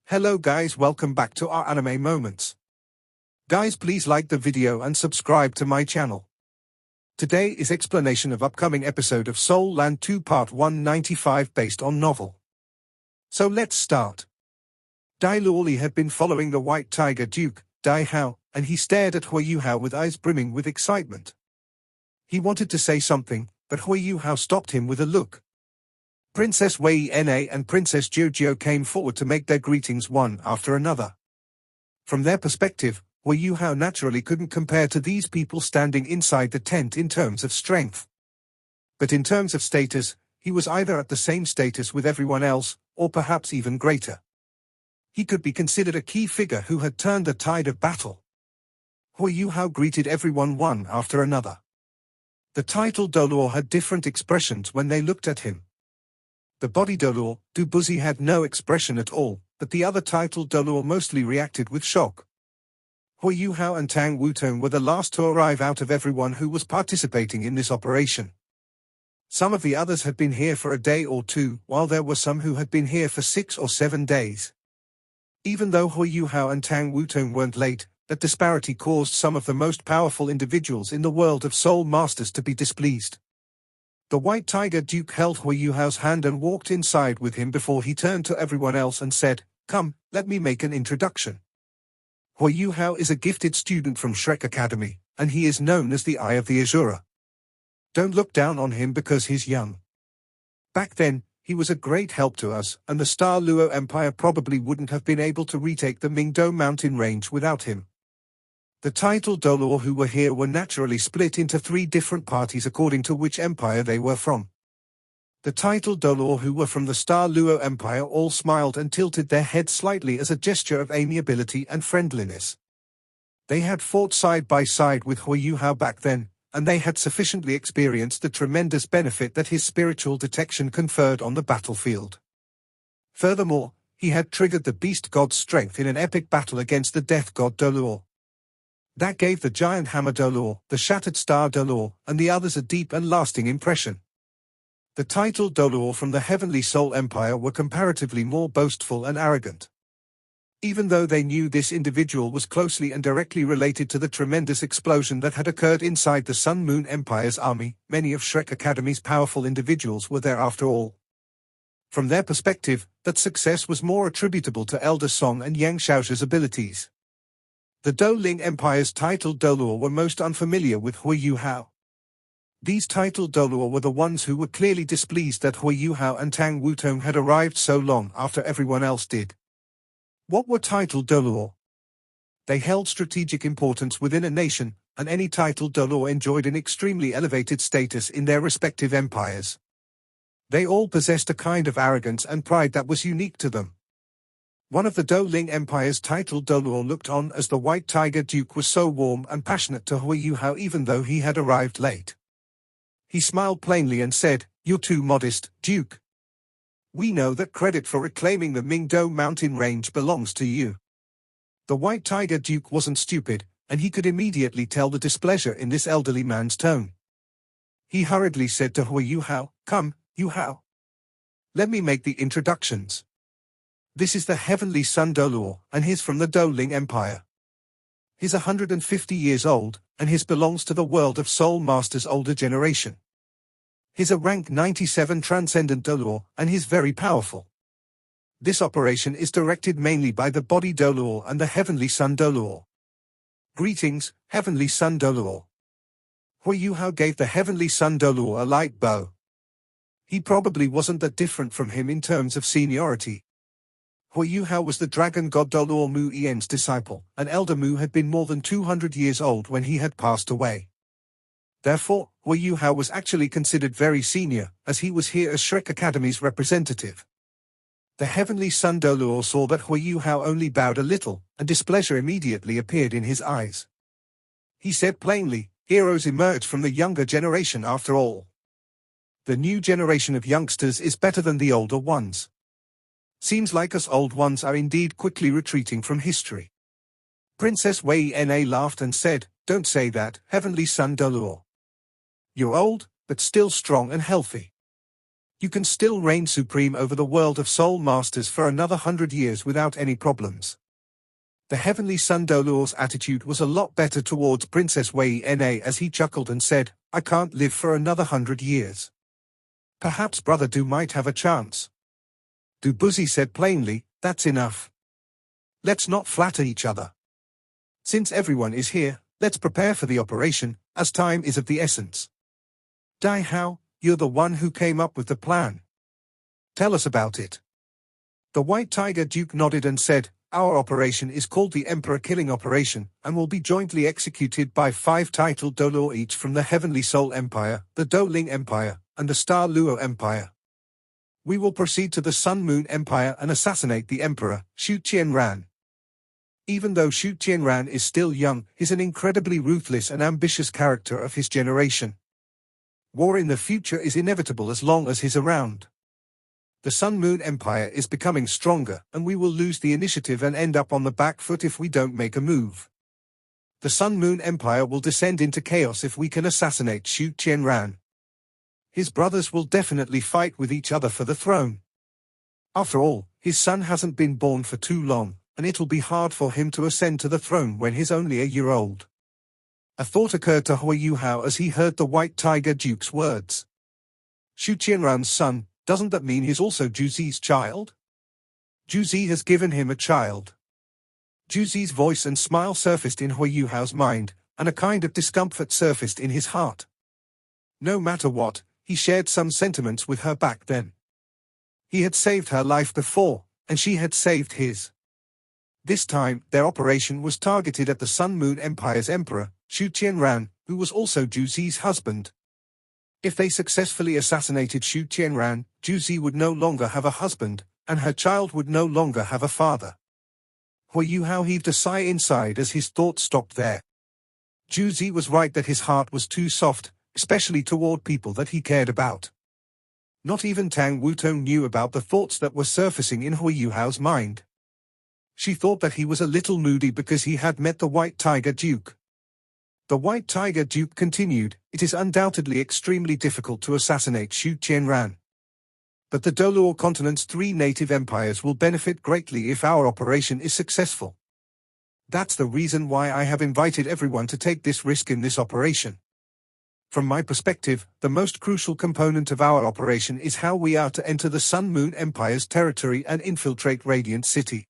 Hello guys, welcome back to our anime moments. Guys, please like the video and subscribe to my channel. Today is explanation of upcoming episode of Soul Land 2 Part 195 based on novel. So let's start. Dai Luoli had been following the White Tiger Duke, Dai Hao, and he stared at Hui Yu Hao with eyes brimming with excitement. He wanted to say something, but Hui Yu Hao stopped him with a look. Princess Wei Na and Princess Jojo came forward to make their greetings one after another. From their perspective, Hui Yu Hao naturally couldn't compare to these people standing inside the tent in terms of strength. But in terms of status, he was either at the same status with everyone else, or perhaps even greater. He could be considered a key figure who had turned the tide of battle. Hui Yu Hao greeted everyone one after another. The title Dolor had different expressions when they looked at him. The body Dolor, Du Buzi had no expression at all, but the other title Dolor mostly reacted with shock. Hui Yu Hao and Tang Wutong were the last to arrive out of everyone who was participating in this operation. Some of the others had been here for a day or two, while there were some who had been here for 6 or 7 days. Even though Hui Yu Hao and Tang Wutong weren't late, that disparity caused some of the most powerful individuals in the world of Soul Masters to be displeased. The White Tiger Duke held Hui Yu Hao's hand and walked inside with him before he turned to everyone else and said, "Come, let me make an introduction. Hui Yu Hao is a gifted student from Shrek Academy, and he is known as the Eye of the Azura. Don't look down on him because he's young. Back then, he was a great help to us, and the Star Luo Empire probably wouldn't have been able to retake the Mingdo mountain range without him." The title Dolor who were here were naturally split into 3 different parties according to which empire they were from. The title Dolor who were from the Star Luo Empire all smiled and tilted their heads slightly as a gesture of amiability and friendliness. They had fought side by side with Hui Yu Hao back then, and they had sufficiently experienced the tremendous benefit that his spiritual detection conferred on the battlefield. Furthermore, he had triggered the beast god's strength in an epic battle against the death god Dolor. That gave the giant hammer Dolor, the shattered star Dolor, and the others a deep and lasting impression. The title Dolor from the Heavenly Soul Empire were comparatively more boastful and arrogant. Even though they knew this individual was closely and directly related to the tremendous explosion that had occurred inside the Sun Moon Empire's army, many of Shrek Academy's powerful individuals were there after all. From their perspective, that success was more attributable to Elder Song and Yang Xiaozhi's abilities. The Douling Empire's title Dolor were most unfamiliar with Hui Yu Hao. These title Dolor were the ones who were clearly displeased that Hui Yu Hao and Tang Wutong had arrived so long after everyone else did. What were title Dolor? They held strategic importance within a nation, and any title Dolor enjoyed an extremely elevated status in their respective empires. They all possessed a kind of arrogance and pride that was unique to them. One of the Douling Empire's title Dolor looked on as the White Tiger Duke was so warm and passionate to Hui Yu Hao even though he had arrived late. He smiled plainly and said, "You're too modest, Duke. We know that credit for reclaiming the Mingdo mountain range belongs to you." The White Tiger Duke wasn't stupid, and he could immediately tell the displeasure in this elderly man's tone. He hurriedly said to Hui Yu Hao, "Come, Yu Hao. Let me make the introductions. This is the Heavenly Sun Dolor, and he's from the Douling Empire. He's 150 years old, and his belongs to the world of Soul Masters' older generation. He's a rank 97 Transcendent Dolor, and he's very powerful. This operation is directed mainly by the Body Dolor and the Heavenly Sun Dolor. Greetings, Heavenly Sun Dolor." Hui Yu Hao gave the Heavenly Sun Dolor a light bow. He probably wasn't that different from him in terms of seniority. Hui Yu Hao was the dragon god Dolor Mu Ien's disciple, and Elder Mu had been more than 200 years old when he had passed away. Therefore, Hui Yu Hao was actually considered very senior, as he was here as Shrek Academy's representative. The Heavenly Sun Dolor saw that Hui Yu Hao only bowed a little, and displeasure immediately appeared in his eyes. He said plainly, "Heroes emerge from the younger generation after all. The new generation of youngsters is better than the older ones. Seems like us old ones are indeed quickly retreating from history." Princess Wei Na laughed and said, "Don't say that, Heavenly Sun Dolor. You're old, but still strong and healthy. You can still reign supreme over the world of Soul Masters for another 100 years without any problems. The Heavenly Sun Doluo's attitude was a lot better towards Princess Wei Na as he chuckled and said, I can't live for another 100 years. Perhaps Brother Du might have a chance. Du Buzi said plainly, that's enough. Let's not flatter each other. Since everyone is here, let's prepare for the operation, as time is of the essence. Dai Hao, you're the one who came up with the plan. Tell us about it. The White Tiger Duke nodded and said, our operation is called the Emperor Killing Operation, and will be jointly executed by 5 titled Doluo each from the Heavenly Soul Empire, the Doling Empire, and the Star Luo Empire. We will proceed to the Sun Moon Empire and assassinate the Emperor, Xu Qianran. Even though Xu Qianran is still young, he's an incredibly ruthless and ambitious character of his generation. War in the future is inevitable as long as he's around. The Sun Moon Empire is becoming stronger, and we will lose the initiative and end up on the back foot if we don't make a move. The Sun Moon Empire will descend into chaos if we can assassinate Xu Qianran. His brothers will definitely fight with each other for the throne. After all, his son hasn't been born for too long, and it'll be hard for him to ascend to the throne when he's only a year old. A thought occurred to Hui Yuhao as he heard the White Tiger Duke's words. Xu Qianran's son, doesn't that mean he's also Juzi's child? Juzi has given him a child. Juzi's voice and smile surfaced in Hui Yuhao's mind, and a kind of discomfort surfaced in his heart. No matter what, he shared some sentiments with her back then. He had saved her life before, and she had saved his. This time, their operation was targeted at the Sun Moon Empire's emperor, Xu Qianran, who was also Juzi's husband. If they successfully assassinated Xu Qianran, Juzi would no longer have a husband, and her child would no longer have a father. Hui Yuhao heaved a sigh inside as his thoughts stopped there. Juzi was right that his heart was too soft, especially toward people that he cared about. Not even Tang Wutong knew about the thoughts that were surfacing in Hui Yuhao's mind. She thought that he was a little moody because he had met the White Tiger Duke. The White Tiger Duke continued, it is undoubtedly extremely difficult to assassinate Xu Qianran. But the Doluo continent's 3 native empires will benefit greatly if our operation is successful. That's the reason why I have invited everyone to take this risk in this operation. From my perspective, the most crucial component of our operation is how we are to enter the Sun Moon Empire's territory and infiltrate Radiant City.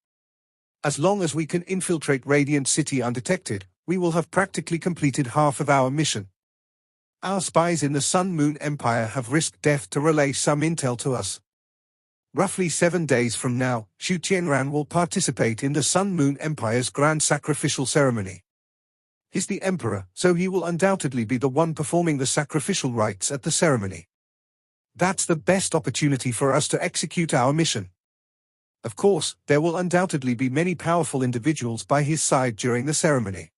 As long as we can infiltrate Radiant City undetected, we will have practically completed half of our mission. Our spies in the Sun Moon Empire have risked death to relay some intel to us. Roughly 7 days from now, Xu Qianran will participate in the Sun Moon Empire's grand sacrificial ceremony. He's the emperor, so he will undoubtedly be the one performing the sacrificial rites at the ceremony. That's the best opportunity for us to execute our mission. Of course, there will undoubtedly be many powerful individuals by his side during the ceremony.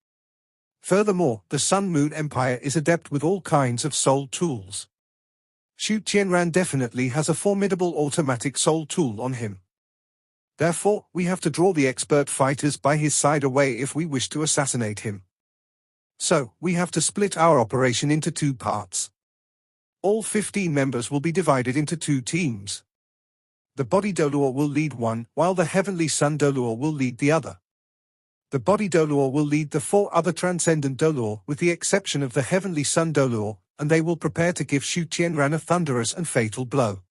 Furthermore, the Sun Moon Empire is adept with all kinds of soul tools. Xu Qianran definitely has a formidable automatic soul tool on him. Therefore, we have to draw the expert fighters by his side away if we wish to assassinate him. So, we have to split our operation into 2 parts. All 15 members will be divided into 2 teams. The Body Doluo will lead one, while the Heavenly Sun Doluo will lead the other. The Body Doluo will lead the 4 other Transcendent Doluo with the exception of the Heavenly Sun Doluo, and they will prepare to give Xu Qianran a thunderous and fatal blow.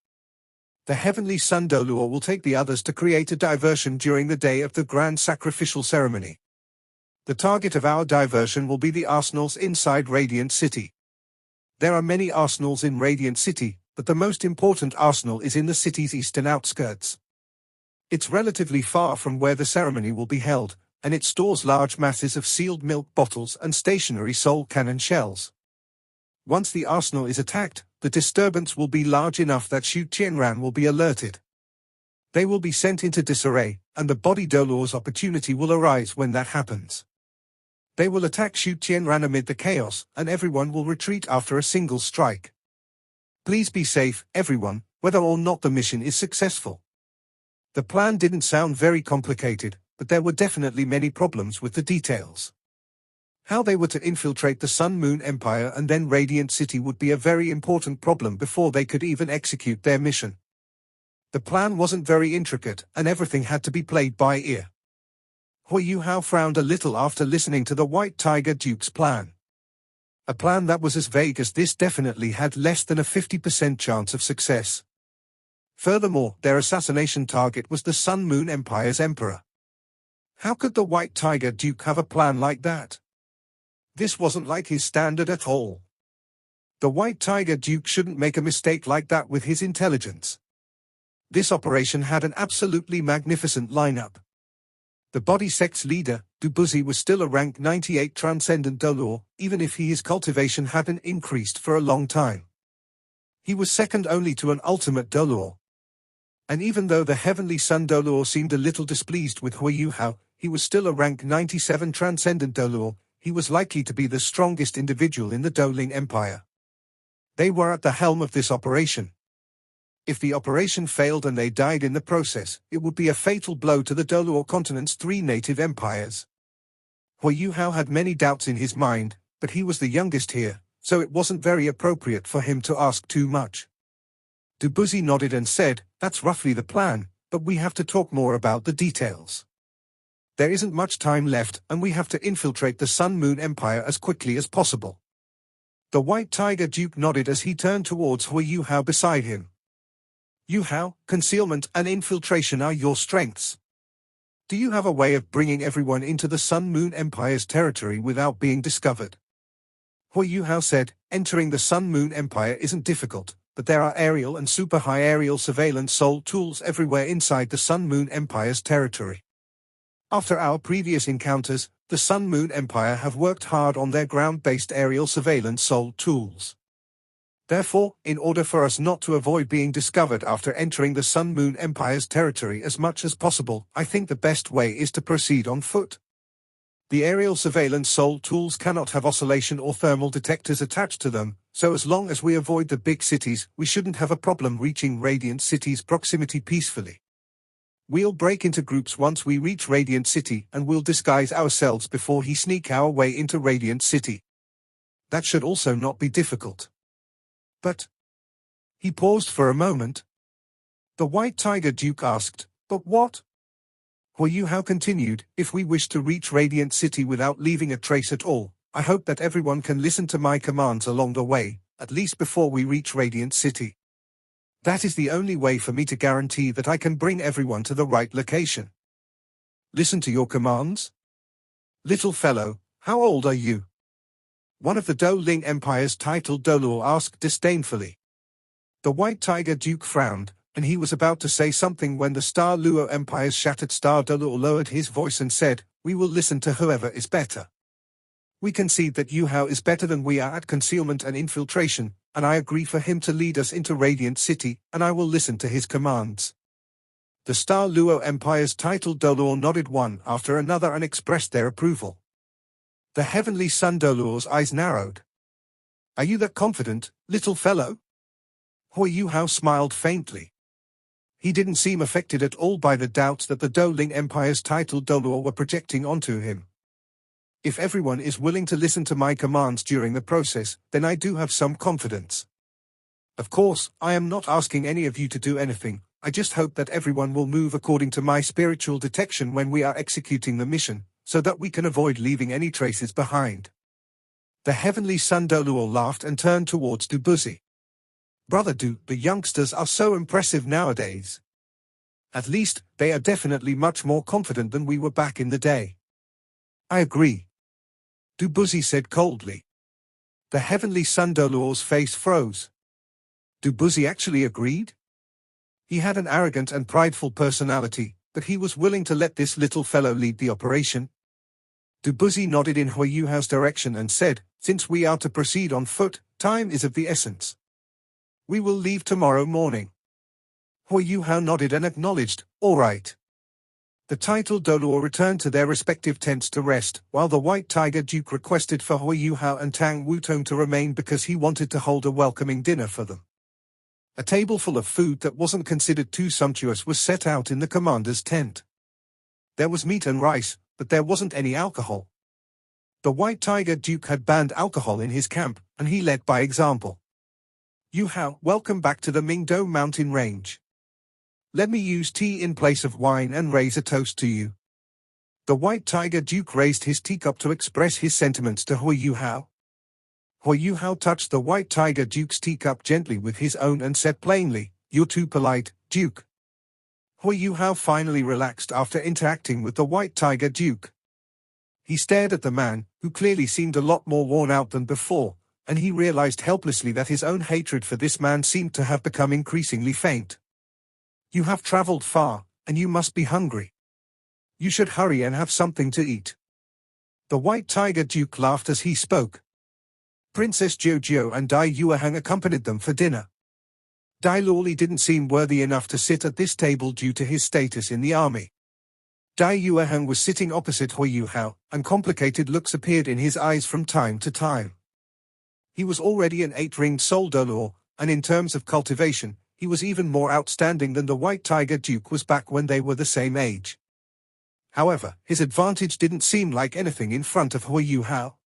The Heavenly Sun Doluo will take the others to create a diversion during the day of the grand sacrificial ceremony. The target of our diversion will be the arsenals inside Radiant City. There are many arsenals in Radiant City, but the most important arsenal is in the city's eastern outskirts. It's relatively far from where the ceremony will be held, and it stores large masses of sealed milk bottles and stationary soul cannon shells. Once the arsenal is attacked, the disturbance will be large enough that Xu Qianran will be alerted. They will be sent into disarray, and the Body Doluo's opportunity will arise when that happens. They will attack Xu Qianran amid the chaos, and everyone will retreat after a single strike. Please be safe, everyone, whether or not the mission is successful. The plan didn't sound very complicated, but there were definitely many problems with the details. How they were to infiltrate the Sun Moon Empire and then Radiant City would be a very important problem before they could even execute their mission. The plan wasn't very intricate, and everything had to be played by ear. Hui Yuhao frowned a little after listening to the White Tiger Duke's plan. A plan that was as vague as this definitely had less than a 50% chance of success. Furthermore, their assassination target was the Sun Moon Empire's emperor. How could the White Tiger Duke have a plan like that? This wasn't like his standard at all. The White Tiger Duke shouldn't make a mistake like that with his intelligence. This operation had an absolutely magnificent lineup. The body sect's leader, Dubuzi, was still a rank 98 Transcendent Dolor, even if his cultivation hadn't increased for a long time. He was second only to an ultimate Dolor. And even though the Heavenly Sun Dolor seemed a little displeased with Hui Yuhao, he was still a rank 97 Transcendent Dolor. He was likely to be the strongest individual in the Doling Empire. They were at the helm of this operation. If the operation failed and they died in the process, it would be a fatal blow to the Dolor continent's 3 native empires. Hui Yuhao had many doubts in his mind, but he was the youngest here, so it wasn't very appropriate for him to ask too much. Dubuzi nodded and said, "That's roughly the plan, but we have to talk more about the details. There isn't much time left, and we have to infiltrate the Sun Moon Empire as quickly as possible." The White Tiger Duke nodded as he turned towards Hui Yuhao beside him. "Yuhao, concealment and infiltration are your strengths. Do you have a way of bringing everyone into the Sun Moon Empire's territory without being discovered?" Hui Yuhao said, "Entering the Sun Moon Empire isn't difficult, but there are aerial and super high aerial surveillance soul tools everywhere inside the Sun Moon Empire's territory. After our previous encounters, the Sun Moon Empire have worked hard on their ground-based aerial surveillance soul tools. Therefore, in order for us not to avoid being discovered after entering the Sun Moon Empire's territory as much as possible, I think the best way is to proceed on foot. The aerial surveillance soul tools cannot have oscillation or thermal detectors attached to them, so as long as we avoid the big cities, we shouldn't have a problem reaching Radiant City's proximity peacefully. We'll break into groups once we reach Radiant City and we'll disguise ourselves before he sneak our way into Radiant City. That should also not be difficult." "But..." He paused for a moment. The White Tiger Duke asked, "But what?" Hui Yuhao continued, "If we wish to reach Radiant City without leaving a trace at all, I hope that everyone can listen to my commands along the way, at least before we reach Radiant City. That is the only way for me to guarantee that I can bring everyone to the right location." "Listen to your commands? Little fellow, how old are you?" one of the Doling Empire's titled Dolor asked disdainfully. The White Tiger Duke frowned, and he was about to say something when the Star Luo Empire's shattered Star Dolor lowered his voice and said, "We will listen to whoever is better. We concede that Yuhao is better than we are at concealment and infiltration, and I agree for him to lead us into Radiant City, and I will listen to his commands." The Star Luo Empire's titled Dolor nodded one after another and expressed their approval. The Heavenly Sun Dolor's eyes narrowed. "Are you that confident, little fellow?" Hui Yuhao smiled faintly. He didn't seem affected at all by the doubts that the Doling Empire's titled Dolor were projecting onto him. "If everyone is willing to listen to my commands during the process, then I do have some confidence. Of course, I am not asking any of you to do anything, I just hope that everyone will move according to my spiritual detection when we are executing the mission, so that we can avoid leaving any traces behind." The Heavenly Sun Dolor laughed and turned towards Dubuzi. "Brother Du, the youngsters are so impressive nowadays. At least, they are definitely much more confident than we were back in the day." "I agree," Dubuzi said coldly. The Heavenly Sun Dolor's face froze. Dubuzi actually agreed? He had an arrogant and prideful personality, but he was willing to let this little fellow lead the operation. Dubuzi nodded in Hui Yuhao's direction and said, "Since we are to proceed on foot, time is of the essence. We will leave tomorrow morning." Hui Yuhao nodded and acknowledged, "All right." The titled Dolor returned to their respective tents to rest, while the White Tiger Duke requested for Hui Yuhao and Tang Wutong to remain because he wanted to hold a welcoming dinner for them. A table full of food that wasn't considered too sumptuous was set out in the commander's tent. There was meat and rice, but there wasn't any alcohol. The White Tiger Duke had banned alcohol in his camp, and he led by example. Yu Hao, welcome back to the Mingdo mountain range. Let me use tea in place of wine and raise a toast to you. The White Tiger Duke raised his teacup to express his sentiments to Hui Yu Hao. Hui Yu Hao touched the White Tiger Duke's teacup gently with his own and said plainly, "You're too polite, Duke." Hui Yu Hao finally relaxed after interacting with the White Tiger Duke. He stared at the man, who clearly seemed a lot more worn out than before, and he realized helplessly that his own hatred for this man seemed to have become increasingly faint. "You have traveled far, and you must be hungry. You should hurry and have something to eat." The White Tiger Duke laughed as he spoke. Princess Jojo and Dai Yuehang accompanied them for dinner. Dai Luoli didn't seem worthy enough to sit at this table due to his status in the army. Dai Yuehang was sitting opposite Hui Yu Hao, and complicated looks appeared in his eyes from time to time. He was already an 8-ringed soldier, and in terms of cultivation, he was even more outstanding than the White Tiger Duke was back when they were the same age. However, his advantage didn't seem like anything in front of Hui Yu Hao.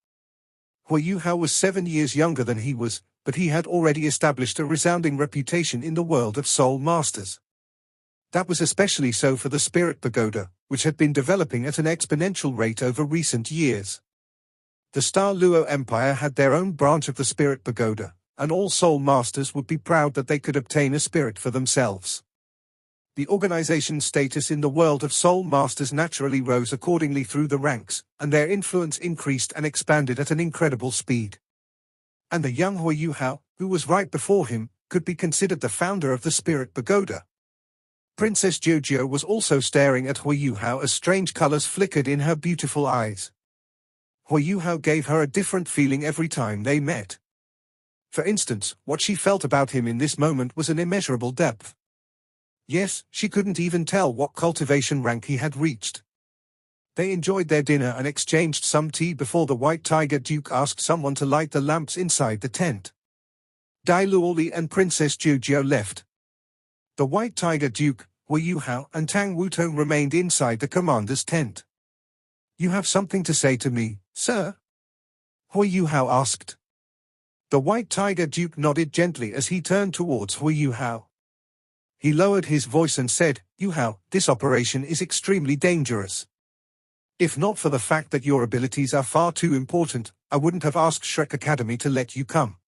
Hui Yu Hao was 7 years younger than he was, but he had already established a resounding reputation in the world of Soul Masters. That was especially so for the Spirit Pagoda, which had been developing at an exponential rate over recent years. The Star Luo Empire had their own branch of the Spirit Pagoda, and all Soul Masters would be proud that they could obtain a spirit for themselves. The organization's status in the world of Soul Masters naturally rose accordingly through the ranks, and their influence increased and expanded at an incredible speed. And the young Hui Yu Hao, who was right before him, could be considered the founder of the Spirit Pagoda. Princess Jojo was also staring at Hui Yu Hao as strange colors flickered in her beautiful eyes. Hui Yu Hao gave her a different feeling every time they met. For instance, what she felt about him in this moment was an immeasurable depth. Yes, she couldn't even tell what cultivation rank he had reached. They enjoyed their dinner and exchanged some tea before the White Tiger Duke asked someone to light the lamps inside the tent. Dai Luoli and Princess Jojo left. The White Tiger Duke, Hui Yu Hao, and Tang Wutong remained inside the commander's tent. "You have something to say to me, sir?" Hui Yu Hao asked. The White Tiger Duke nodded gently as he turned towards Hui Yu Hao. He lowered his voice and said, "Yu Hao, this operation is extremely dangerous. If not for the fact that your abilities are far too important, I wouldn't have asked Shrek Academy to let you come.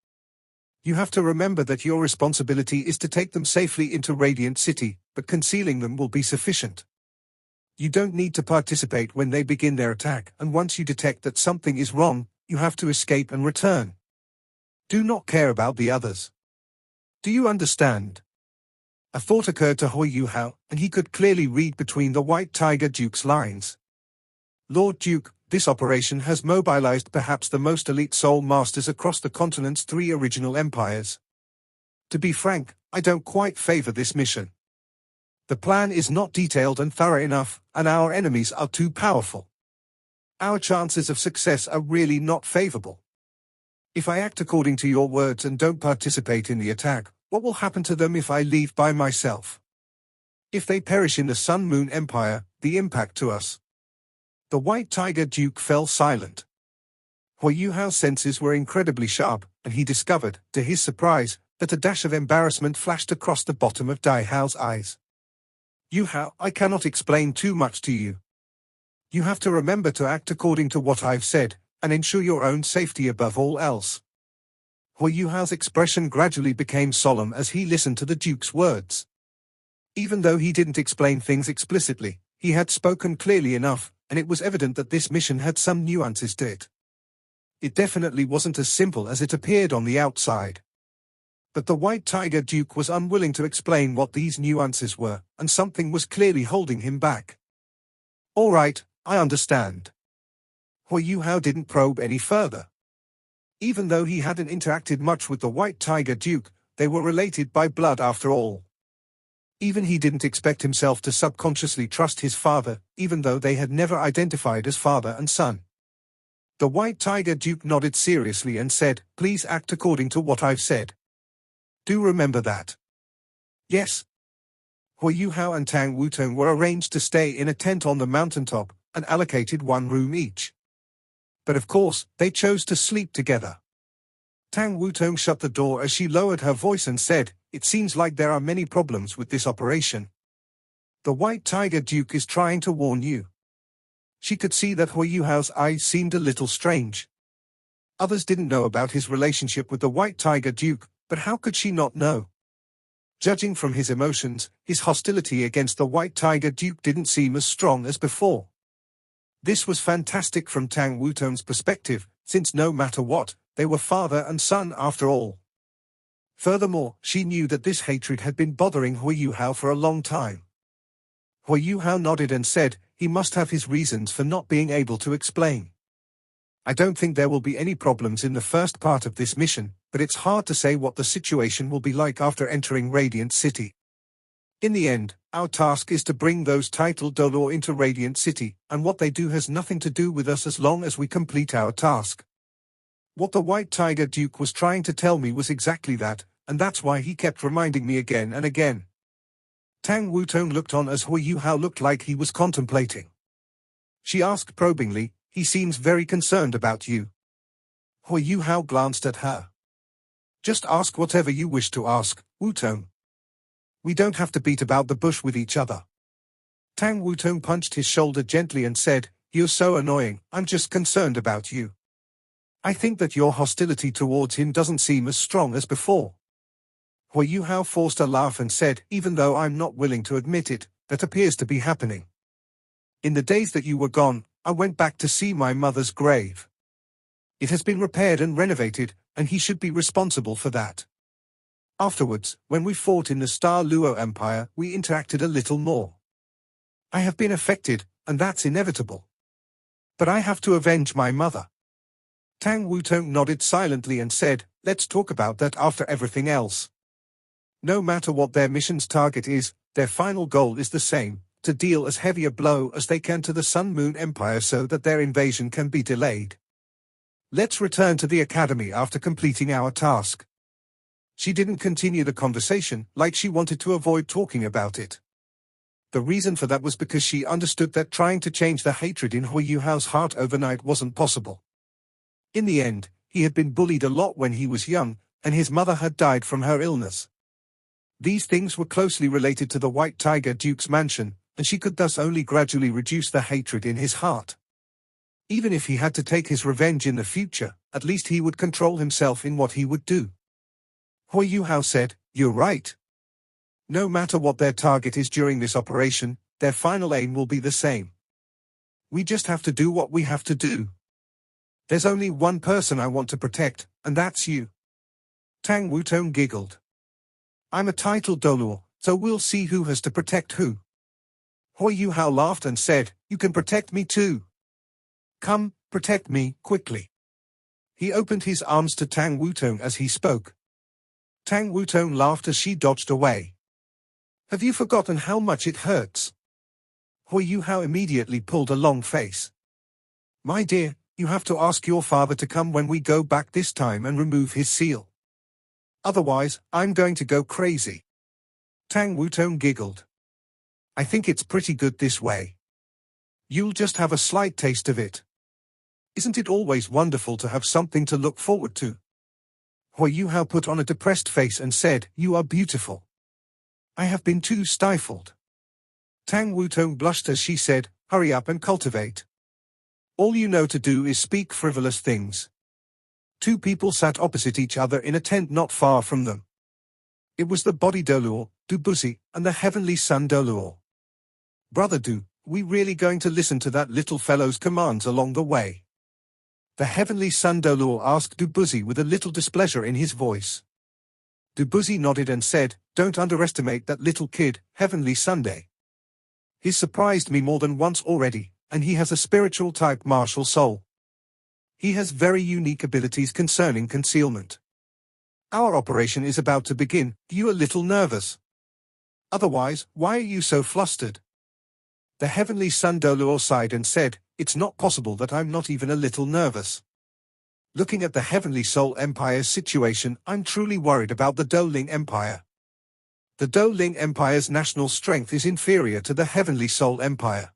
You have to remember that your responsibility is to take them safely into Radiant City, but concealing them will be sufficient. You don't need to participate when they begin their attack, and once you detect that something is wrong, you have to escape and return. Do not care about the others. Do you understand?" A thought occurred to Hui Yu Hao, and he could clearly read between the White Tiger Duke's lines. "Lord Duke, this operation has mobilized perhaps the most elite Soul Masters across the continent's 3 original empires. To be frank, I don't quite favor this mission. The plan is not detailed and thorough enough, and our enemies are too powerful. Our chances of success are really not favorable. If I act according to your words and don't participate in the attack, what will happen to them if I leave by myself? If they perish in the Sun Moon Empire, the impact to us." The White Tiger Duke fell silent. Hui Yu Hao's senses were incredibly sharp, and he discovered, to his surprise, that a dash of embarrassment flashed across the bottom of Dai Hao's eyes. "Yu Hao, I cannot explain too much to you. You have to remember to act according to what I've said, and ensure your own safety above all else." Hui Yu Hao's expression gradually became solemn as he listened to the Duke's words. Even though he didn't explain things explicitly, he had spoken clearly enough, and it was evident that this mission had some nuances to it. It definitely wasn't as simple as it appeared on the outside. But the White Tiger Duke was unwilling to explain what these nuances were, and something was clearly holding him back. "All right, I understand." Hui Yu Hao didn't probe any further. Even though he hadn't interacted much with the White Tiger Duke, they were related by blood after all. Even he didn't expect himself to subconsciously trust his father, even though they had never identified as father and son. The White Tiger Duke nodded seriously and said, "Please act according to what I've said. Do remember that." "Yes." Hui Yu Hao and Tang Wutong were arranged to stay in a tent on the mountaintop, and allocated 1 room each. But of course, they chose to sleep together. Tang Wutong shut the door as she lowered her voice and said, "It seems like there are many problems with this operation. The White Tiger Duke is trying to warn you." She could see that Hui Yuhao's eyes seemed a little strange. Others didn't know about his relationship with the White Tiger Duke, but how could she not know? Judging from his emotions, his hostility against the White Tiger Duke didn't seem as strong as before. This was fantastic from Tang Wutong's perspective, since no matter what, they were father and son after all. Furthermore, she knew that this hatred had been bothering Hui Yuhao for a long time. Hui Yuhao nodded and said, "He must have his reasons for not being able to explain. I don't think there will be any problems in the first part of this mission, but it's hard to say what the situation will be like after entering Radiant City. In the end, our task is to bring those titled Dolor into Radiant City, and what they do has nothing to do with us as long as we complete our task." What the White Tiger Duke was trying to tell me was exactly that, and that's why he kept reminding me again and again. Tang Wutong looked on as Hui Yuhao looked like he was contemplating. She asked probingly, "He seems very concerned about you." Hui Yuhao glanced at her. "Just ask whatever you wish to ask, Wutong. We don't have to beat about the bush with each other." Tang Wutong punched his shoulder gently and said, "You're so annoying, I'm just concerned about you. I think that your hostility towards him doesn't seem as strong as before." Hui Yuhao forced a laugh and said, "Even though I'm not willing to admit it, that appears to be happening. In the days that you were gone, I went back to see my mother's grave. It has been repaired and renovated, and he should be responsible for that. Afterwards, when we fought in the Star Luo Empire, we interacted a little more. I have been affected, and that's inevitable. But I have to avenge my mother." Tang Wutong nodded silently and said, "Let's talk about that after everything else. No matter what their mission's target is, their final goal is the same, to deal as heavy a blow as they can to the Sun Moon Empire so that their invasion can be delayed. Let's return to the academy after completing our task." She didn't continue the conversation, like she wanted to avoid talking about it. The reason for that was because she understood that trying to change the hatred in Hui Yuhao's heart overnight wasn't possible. In the end, he had been bullied a lot when he was young, and his mother had died from her illness. These things were closely related to the White Tiger Duke's mansion, and she could thus only gradually reduce the hatred in his heart. Even if he had to take his revenge in the future, at least he would control himself in what he would do. Hui Yuhao said, "You're right. No matter what their target is during this operation, their final aim will be the same. We just have to do what we have to do. There's only one person I want to protect, and that's you." Tang Wutong giggled. "I'm a titled Dolor, so we'll see who has to protect who." Hui Yuhao laughed and said, "You can protect me too. Come, protect me, quickly." He opened his arms to Tang Wutong as he spoke. Tang Wutong laughed as she dodged away. "Have you forgotten how much it hurts?" Hui Yuhao immediately pulled a long face. "My dear, you have to ask your father to come when we go back this time and remove his seal. Otherwise, I'm going to go crazy." Tang Wutong giggled. "I think it's pretty good this way. You'll just have a slight taste of it. Isn't it always wonderful to have something to look forward to?" Hui Yuhao put on a depressed face and said, "You are beautiful. I have been too stifled." Tang Wutong blushed as she said, "Hurry up and cultivate. All you know to do is speak frivolous things." Two people sat opposite each other in a tent not far from them. It was the body Dolor, Dubuzi, and the heavenly son Dolor. "Brother Du, we really going to listen to that little fellow's commands along the way?" The heavenly son Dolor asked Dubuzi with a little displeasure in his voice. Dubuzi nodded and said, "Don't underestimate that little kid, Heavenly Sunday. He's surprised me more than once already, and he has a spiritual type martial soul. He has very unique abilities concerning concealment. Our operation is about to begin. You a little nervous? Otherwise, why are you so flustered?" The heavenly son Dolor sighed and said, "It's not possible that I'm not even a little nervous. Looking at the Heavenly Soul Empire's situation, I'm truly worried about the Doling Empire. The Doling Empire's national strength is inferior to the Heavenly Soul Empire.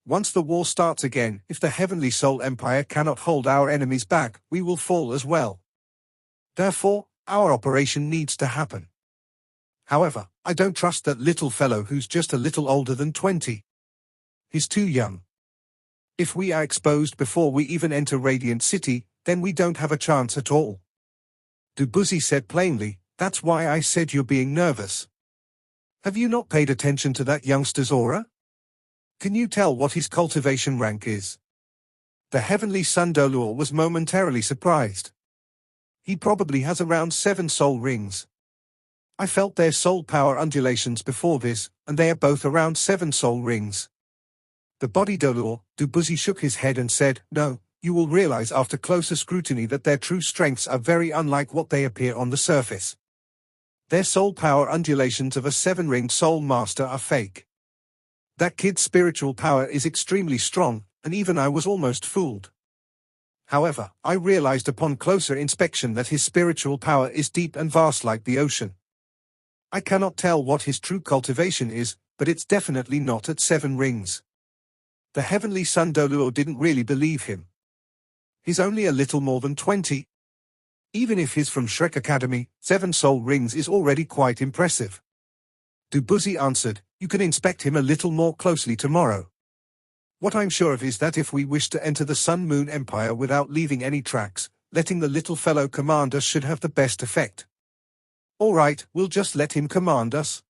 Once the war starts again, if the Heavenly Soul Empire cannot hold our enemies back, we will fall as well. Therefore, our operation needs to happen. However, I don't trust that little fellow who's just a little older than 20. He's too young. If we are exposed before we even enter Radiant City, then we don't have a chance at all. Dubuzi said plainly, that's why I said you're being nervous. Have you not paid attention to that youngster's aura? Can you tell what his cultivation rank is? The Heavenly Sun Dolor was momentarily surprised. He probably has around 7 soul rings. I felt their soul power undulations before this, and they are both around 7 soul rings. The body Dolor, Dubuzi shook his head and said, no, you will realize after closer scrutiny that their true strengths are very unlike what they appear on the surface. Their soul power undulations of a 7-ringed soul master are fake. That kid's spiritual power is extremely strong, and even I was almost fooled. However, I realized upon closer inspection that his spiritual power is deep and vast like the ocean. I cannot tell what his true cultivation is, but it's definitely not at 7 rings. The Heavenly Sun Dolor didn't really believe him. He's only a little more than 20. Even if he's from Shrek Academy, 7 soul rings is already quite impressive. Dubuzi answered, you can inspect him a little more closely tomorrow. What I'm sure of is that if we wish to enter the Sun Moon Empire without leaving any tracks, letting the little fellow command us should have the best effect. All right, we'll just let him command us.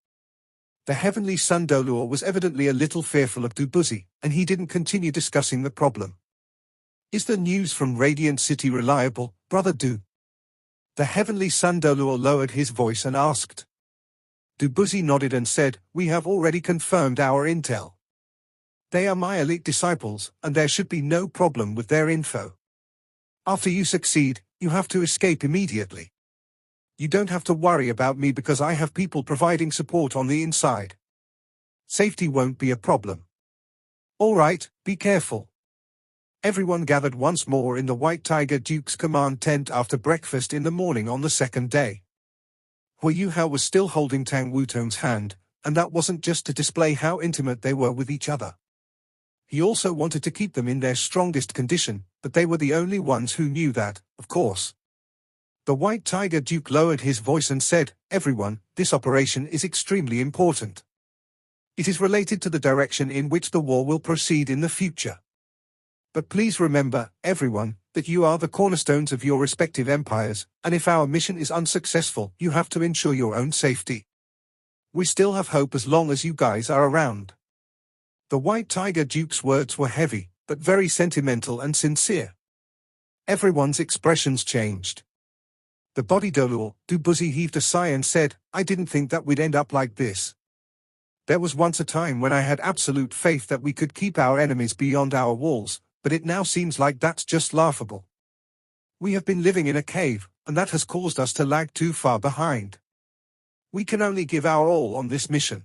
The Heavenly Sun Dolor was evidently a little fearful of Dubuzi, and he didn't continue discussing the problem. Is the news from Radiant City reliable, Brother Du? The Heavenly Sun Dolor lowered his voice and asked. Dubuzi nodded and said, we have already confirmed our intel. They are my elite disciples, and there should be no problem with their info. After you succeed, you have to escape immediately. You don't have to worry about me because I have people providing support on the inside. Safety won't be a problem. All right, be careful. Everyone gathered once more in the White Tiger Duke's command tent after breakfast in the morning on the second day. Hui Yuhao was still holding Tang Wutong's hand, and that wasn't just to display how intimate they were with each other. He also wanted to keep them in their strongest condition, but they were the only ones who knew that, of course. The White Tiger Duke lowered his voice and said, everyone, this operation is extremely important. It is related to the direction in which the war will proceed in the future. But please remember, everyone, that you are the cornerstones of your respective empires, and if our mission is unsuccessful, you have to ensure your own safety. We still have hope as long as you guys are around. The White Tiger Duke's words were heavy, but very sentimental and sincere. Everyone's expressions changed. The body Dolor, Dubuzi heaved a sigh and said, I didn't think that we'd end up like this. There was once a time when I had absolute faith that we could keep our enemies beyond our walls, but it now seems like that's just laughable. We have been living in a cave, and that has caused us to lag too far behind. We can only give our all on this mission.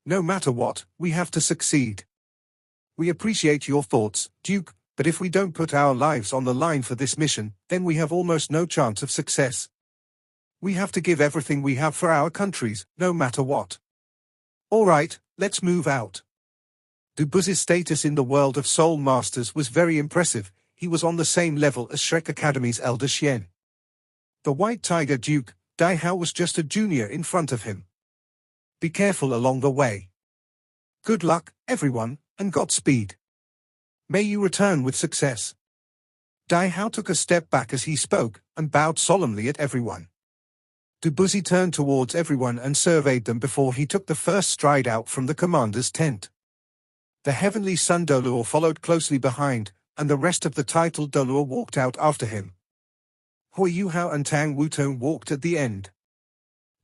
No matter what, we have to succeed. We appreciate your thoughts, Duke, but if we don't put our lives on the line for this mission, then we have almost no chance of success. We have to give everything we have for our countries, no matter what. All right, let's move out. Dubuzi's status in the world of Soul Masters was very impressive. He was on the same level as Shrek Academy's Elder Xian. The White Tiger Duke, Dai Hao, was just a junior in front of him. Be careful along the way. Good luck, everyone, and Godspeed. May you return with success. Dai Hao took a step back as he spoke, and bowed solemnly at everyone. Dubuzi turned towards everyone and surveyed them before he took the first stride out from the commander's tent. The Heavenly Sun Dolor followed closely behind, and the rest of the titled Dolor walked out after him. Hui Yuhao and Tang Wutong walked at the end.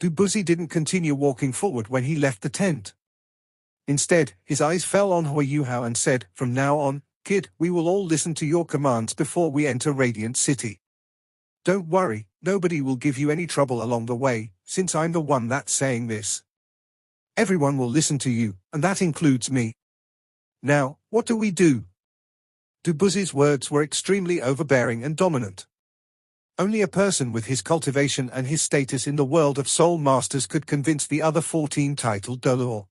Dubuzi didn't continue walking forward when he left the tent. Instead, his eyes fell on Hui Yuhao and said, from now on, kid, we will all listen to your commands before we enter Radiant City. Don't worry, nobody will give you any trouble along the way, since I'm the one that's saying this. Everyone will listen to you, and that includes me. Now, what do we do? Dubuzi's words were extremely overbearing and dominant. Only a person with his cultivation and his status in the world of Soul Masters could convince the other 14 titled Dolor.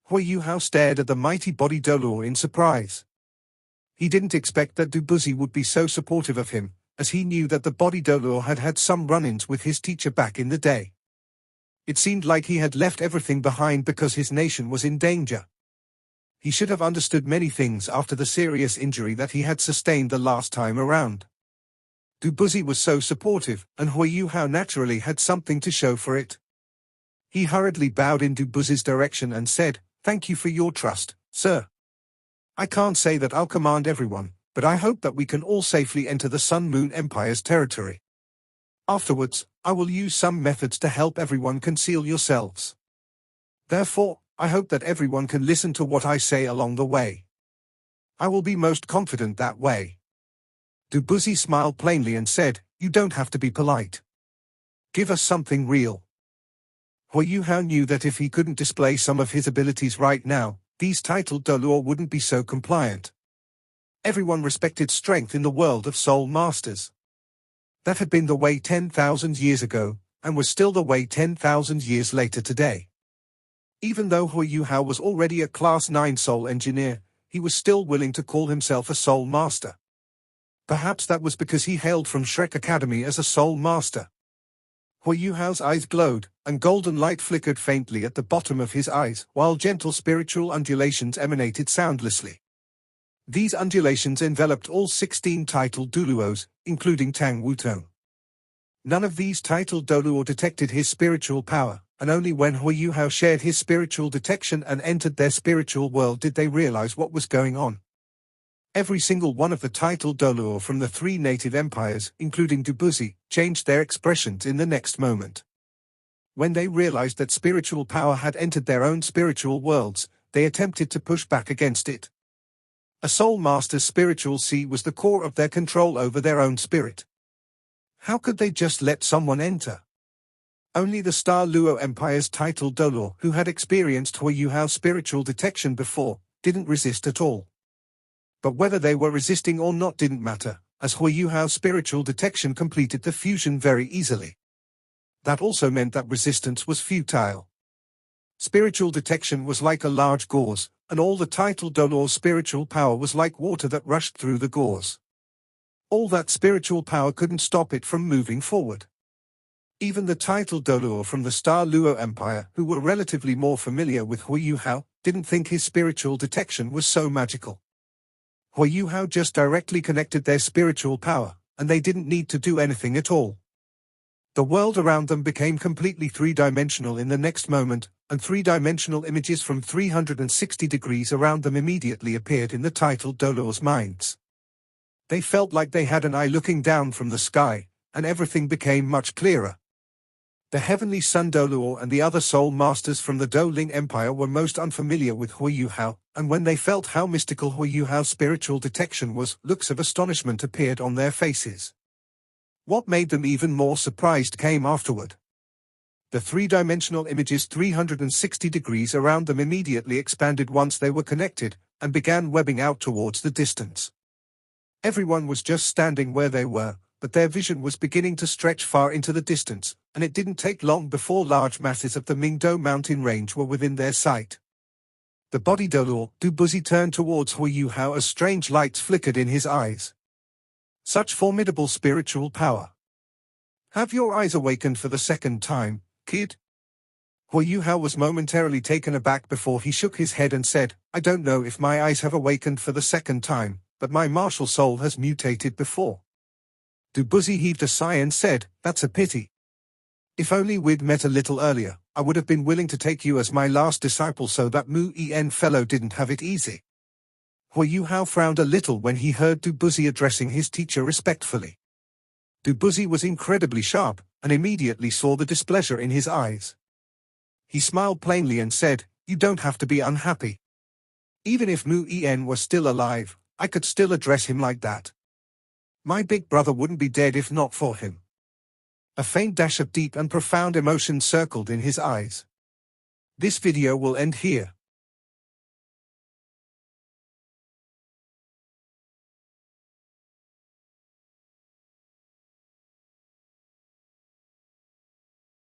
Hui Yuhao stared at the mighty body Doluo in surprise. He didn't expect that Dubuzi would be so supportive of him, as he knew that the body Doluo had had some run-ins with his teacher back in the day. It seemed like he had left everything behind because his nation was in danger. He should have understood many things after the serious injury that he had sustained the last time around. Dubuzi was so supportive, and Hui Yuhao naturally had something to show for it. He hurriedly bowed in Dubuzi's direction and said, "Thank you for your trust, sir. I can't say that I'll command everyone, but I hope that we can all safely enter the Sun Moon Empire's territory. Afterwards, I will use some methods to help everyone conceal yourselves. Therefore, I hope that everyone can listen to what I say along the way. I will be most confident that way." Dubuzi smiled plainly and said, "You don't have to be polite. Give us something real." Hui Yuhao knew that if he couldn't display some of his abilities right now, these titled Doluo wouldn't be so compliant. Everyone respected strength in the world of Soul Masters. That had been the way 10,000 years ago, and was still the way 10,000 years later today. Even though Hui Yuhao was already a Class 9 Soul Engineer, he was still willing to call himself a Soul Master. Perhaps that was because he hailed from Shrek Academy as a Soul Master. Hui Yuhao's eyes glowed, and golden light flickered faintly at the bottom of his eyes, while gentle spiritual undulations emanated soundlessly. These undulations enveloped all 16 titled Doluos, including Tang Wutong. None of these titled Doluo detected his spiritual power, and only when Hui Yuhao shared his spiritual detection and entered their spiritual world did they realize what was going on. Every single one of the titled Doluo from the 3 native empires, including Dubuzi, changed their expressions in the next moment. When they realized that spiritual power had entered their own spiritual worlds, they attempted to push back against it. A Soul Master's spiritual sea was the core of their control over their own spirit. How could they just let someone enter? Only the Star Luo Empire's titled Doluo, who had experienced Hui Yuhao's spiritual detection before, didn't resist at all. But whether they were resisting or not didn't matter, as Hui Yuhao's spiritual detection completed the fusion very easily. That also meant that resistance was futile. Spiritual detection was like a large gauze, and all the titled Doluo's spiritual power was like water that rushed through the gauze. All that spiritual power couldn't stop it from moving forward. Even the titled Doluo from the Star Luo Empire, who were relatively more familiar with Hui Yuhao, didn't think his spiritual detection was so magical. Hui Yuhao just directly connected their spiritual power, and they didn't need to do anything at all. The world around them became completely three-dimensional in the next moment, and three-dimensional images from 360 degrees around them immediately appeared in the titled Doluo's minds. They felt like they had an eye looking down from the sky, and everything became much clearer. The Heavenly Sun Doluo and the other Soul Masters from the Douling Empire were most unfamiliar with Hui Yuhao, and when they felt how mystical Hui Yuhao's spiritual detection was, looks of astonishment appeared on their faces. What made them even more surprised came afterward. The three-dimensional images 360 degrees around them immediately expanded once they were connected, and began webbing out towards the distance. Everyone was just standing where they were, but their vision was beginning to stretch far into the distance, and it didn't take long before large masses of the Mingdo mountain range were within their sight. The body Doluo, Dubuzi, turned towards Hui Yuhao as strange lights flickered in his eyes. Such formidable spiritual power. Have your eyes awakened for the second time, kid? Hui Yuhao was momentarily taken aback before he shook his head and said, "I don't know if my eyes have awakened for the second time, but my martial soul has mutated before." Dubuzi heaved a sigh and said, "That's a pity. If only we'd met a little earlier, I would have been willing to take you as my last disciple so that Mu En fellow didn't have it easy." Hui Yuhao frowned a little when he heard Dubuzi addressing his teacher respectfully. Dubuzi was incredibly sharp, and immediately saw the displeasure in his eyes. He smiled plainly and said, "You don't have to be unhappy. Even if Mu En was still alive, I could still address him like that. My big brother wouldn't be dead if not for him." A faint dash of deep and profound emotion circled in his eyes. This video will end here.